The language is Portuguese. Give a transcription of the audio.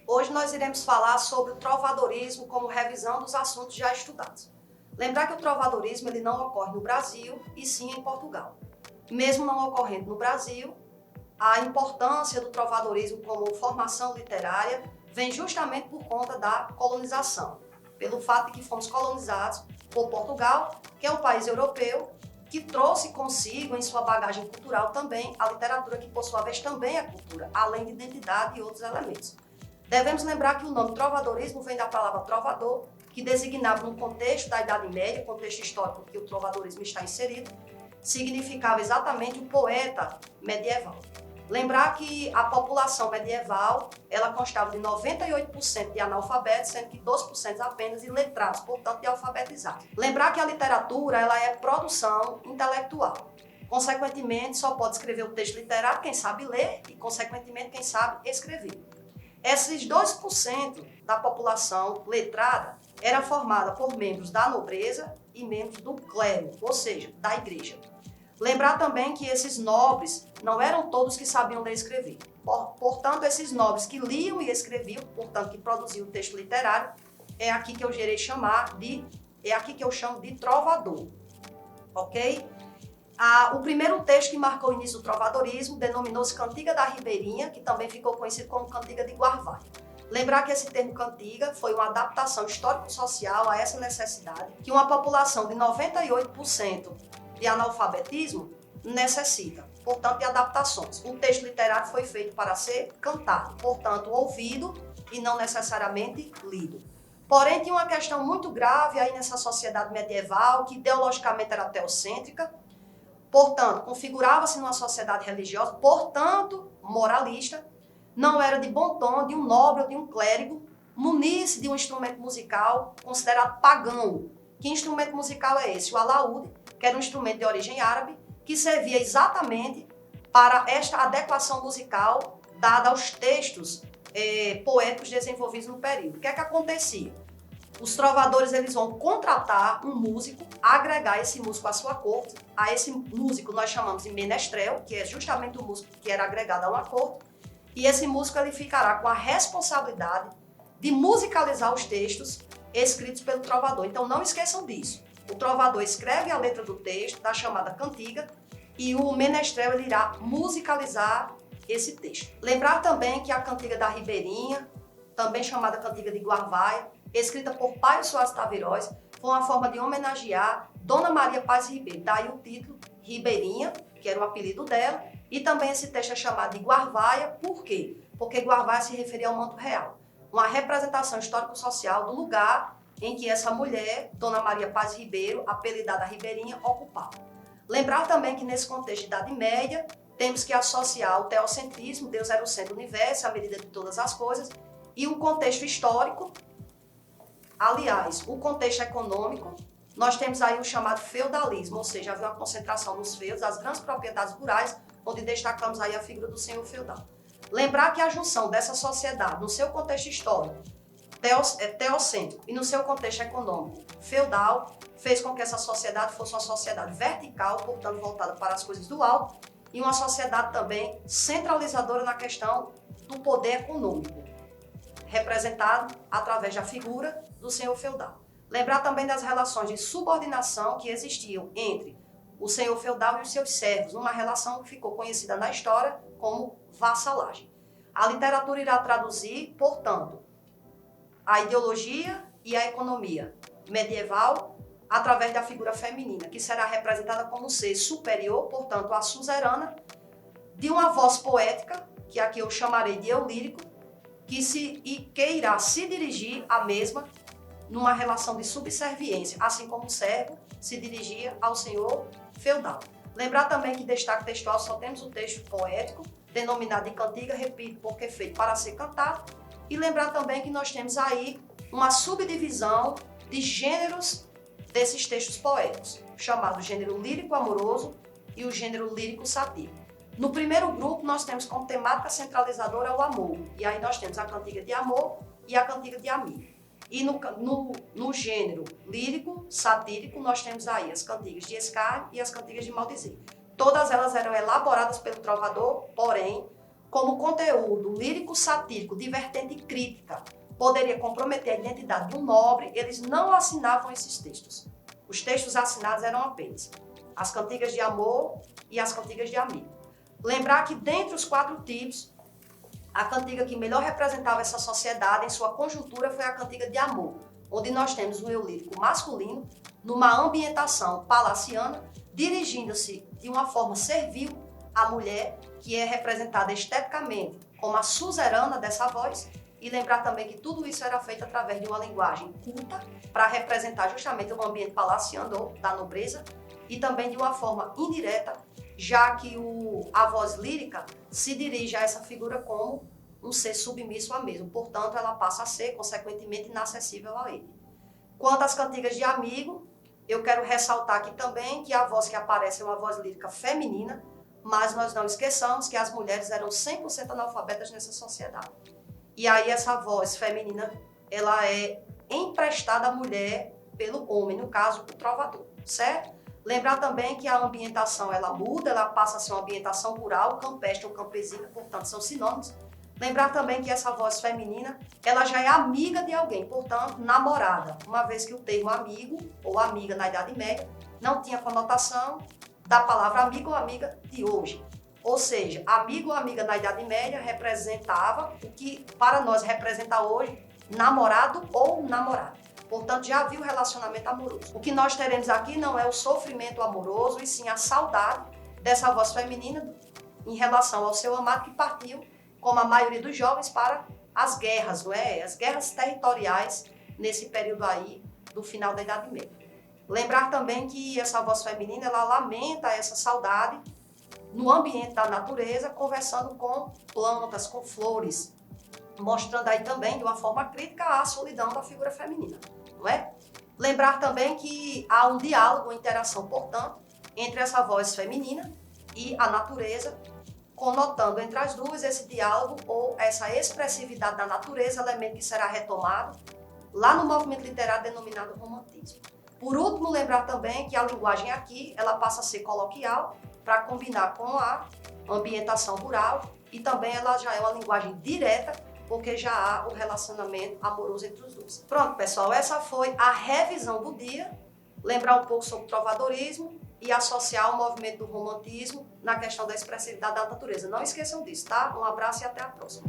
Hoje nós iremos falar sobre o trovadorismo como revisão dos assuntos já estudados. Lembrar que o trovadorismo ele não ocorre no Brasil e sim em Portugal. Mesmo não ocorrendo no Brasil, a importância do trovadorismo como formação literária vem justamente por conta da colonização, pelo fato de que fomos colonizados por Portugal, que é um país europeu que trouxe consigo em sua bagagem cultural também a literatura, que por sua vez também é cultura, além de identidade e outros elementos. Devemos lembrar que o nome trovadorismo vem da palavra trovador, que designava no contexto da Idade Média, contexto histórico que o trovadorismo está inserido, significava exatamente o poeta medieval. Lembrar que a população medieval ela constava de 98% de analfabetos, sendo que 12% apenas de letrados, portanto de alfabetizados. Lembrar que a literatura ela é produção intelectual. Consequentemente, só pode escrever o texto literário quem sabe ler e, consequentemente, quem sabe escrever. Esses 2% da população letrada era formada por membros da nobreza e membros do clero, ou seja, da igreja. Lembrar também que esses nobres não eram todos que sabiam ler e escrever. Portanto, esses nobres que liam e escreviam, portanto, que produziam o texto literário, é aqui que eu chamo de trovador, ok? O primeiro texto que marcou o início do trovadorismo denominou-se Cantiga da Ribeirinha, que também ficou conhecido como Cantiga de Guarvai. Lembrar que esse termo cantiga foi uma adaptação histórico-social a essa necessidade que uma população de 98% de analfabetismo necessita, portanto, de adaptações. O texto literário foi feito para ser cantado, portanto, ouvido e não necessariamente lido. Porém, tinha uma questão muito grave aí nessa sociedade medieval, que ideologicamente era teocêntrica, portanto, configurava-se numa sociedade religiosa, portanto, moralista, não era de bom tom de um nobre ou de um clérigo munir-se de um instrumento musical considerado pagão. Que instrumento musical é esse? O alaúde, que era um instrumento de origem árabe, que servia exatamente para esta adequação musical dada aos textos poéticos desenvolvidos no período. O que é que acontecia? Os trovadores eles vão contratar um músico, agregar esse músico à sua corte. A esse músico nós chamamos de menestrel, que é justamente o músico que era agregado a uma corte. E esse músico ele ficará com a responsabilidade de musicalizar os textos escritos pelo trovador. Então não esqueçam disso. O trovador escreve a letra do texto, da chamada cantiga, e o menestrel ele irá musicalizar esse texto. Lembrar também que a Cantiga da Ribeirinha, também chamada Cantiga de Guarvaia, escrita por Paio Soares Taveróis, foi uma forma de homenagear Dona Maria Paz Ribeiro. Daí o título Ribeirinha, que era o apelido dela, e também esse texto é chamado de Guarvaia. Por quê? Porque Guarvaia se referia ao manto real, uma representação histórico-social do lugar em que essa mulher, Dona Maria Paz Ribeiro, apelidada Ribeirinha, ocupava. Lembrar também que nesse contexto de Idade Média, temos que associar o teocentrismo, Deus era o centro do universo, a medida de todas as coisas, e o contexto histórico, aliás, o contexto econômico, nós temos aí o chamado feudalismo, ou seja, havia uma concentração nos feudos, as grandes propriedades rurais, onde destacamos aí a figura do senhor feudal. Lembrar que a junção dessa sociedade, no seu contexto histórico, teocêntrico, e no seu contexto econômico, feudal, fez com que essa sociedade fosse uma sociedade vertical, portanto voltada para as coisas do alto, e uma sociedade também centralizadora na questão do poder econômico, representado através da figura do senhor feudal. Lembrar também das relações de subordinação que existiam entre o senhor feudal e os seus servos, uma relação que ficou conhecida na história como vassalagem. A literatura irá traduzir, portanto, a ideologia e a economia medieval através da figura feminina, que será representada como ser superior, portanto, a suzerana, de uma voz poética, que aqui eu chamarei de eu lírico, que irá se dirigir à mesma numa relação de subserviência, assim como o servo se dirigia ao senhor feudal. Lembrar também que destaque textual só temos o texto poético, denominado de cantiga, repito, porque é feito para ser cantado, e lembrar também que nós temos aí uma subdivisão de gêneros desses textos poéticos, chamado gênero lírico amoroso e o gênero lírico satírico. No primeiro grupo, nós temos como temática centralizadora o amor, e aí nós temos a cantiga de amor e a cantiga de amigo. E no gênero lírico, satírico, nós temos aí as cantigas de escárnio e as cantigas de maldizer. Todas elas eram elaboradas pelo trovador, porém, como conteúdo lírico satírico de vertente crítica poderia comprometer a identidade de um nobre, eles não assinavam esses textos. Os textos assinados eram apenas as cantigas de amor e as cantigas de amigo. Lembrar que dentre os 4 tipos, a cantiga que melhor representava essa sociedade em sua conjuntura foi a cantiga de amor, onde nós temos um eu lírico masculino, numa ambientação palaciana, dirigindo-se de uma forma servil à mulher, que é representada esteticamente como a suzerana dessa voz, e lembrar também que tudo isso era feito através de uma linguagem culta, para representar justamente o ambiente palaciano da nobreza, e também de uma forma indireta, já que a voz lírica se dirige a essa figura como um ser submisso a mesmo, portanto ela passa a ser, consequentemente, inacessível a ele. Quanto às cantigas de amigo, eu quero ressaltar aqui também que a voz que aparece é uma voz lírica feminina, mas nós não esqueçamos que as mulheres eram 100% analfabetas nessa sociedade. E aí essa voz feminina, ela é emprestada à mulher pelo homem, no caso, o trovador, certo? Lembrar também que a ambientação, ela muda, ela passa a ser uma ambientação rural, campestre ou campesina, portanto, são sinônimos. Lembrar também que essa voz feminina, ela já é amiga de alguém, portanto, namorada, uma vez que o termo amigo ou amiga na Idade Média não tinha conotação da palavra amigo ou amiga de hoje. Ou seja, amigo ou amiga na Idade Média representava o que para nós representa hoje namorado ou namorada. Portanto, já havia o relacionamento amoroso. O que nós teremos aqui não é o sofrimento amoroso, e sim a saudade dessa voz feminina em relação ao seu amado que partiu, como a maioria dos jovens, para as guerras, não é? As guerras territoriais nesse período aí do final da Idade Média. Lembrar também que essa voz feminina, ela lamenta essa saudade no ambiente da natureza, conversando com plantas, com flores, mostrando aí também de uma forma crítica a solidão da figura feminina, não é? Lembrar também que há um diálogo, uma interação, portanto, entre essa voz feminina e a natureza, conotando entre as duas esse diálogo ou essa expressividade da natureza, elemento que será retomado lá no movimento literário denominado romantismo. Por último, lembrar também que a linguagem aqui, ela passa a ser coloquial para combinar com a ambientação rural, e também ela já é uma linguagem direta, porque já há o relacionamento amoroso entre os dois. Pronto, pessoal, essa foi a revisão do dia. Lembrar um pouco sobre o trovadorismo e associar o movimento do romantismo na questão da expressividade da natureza. Não esqueçam disso, tá? Um abraço e até a próxima.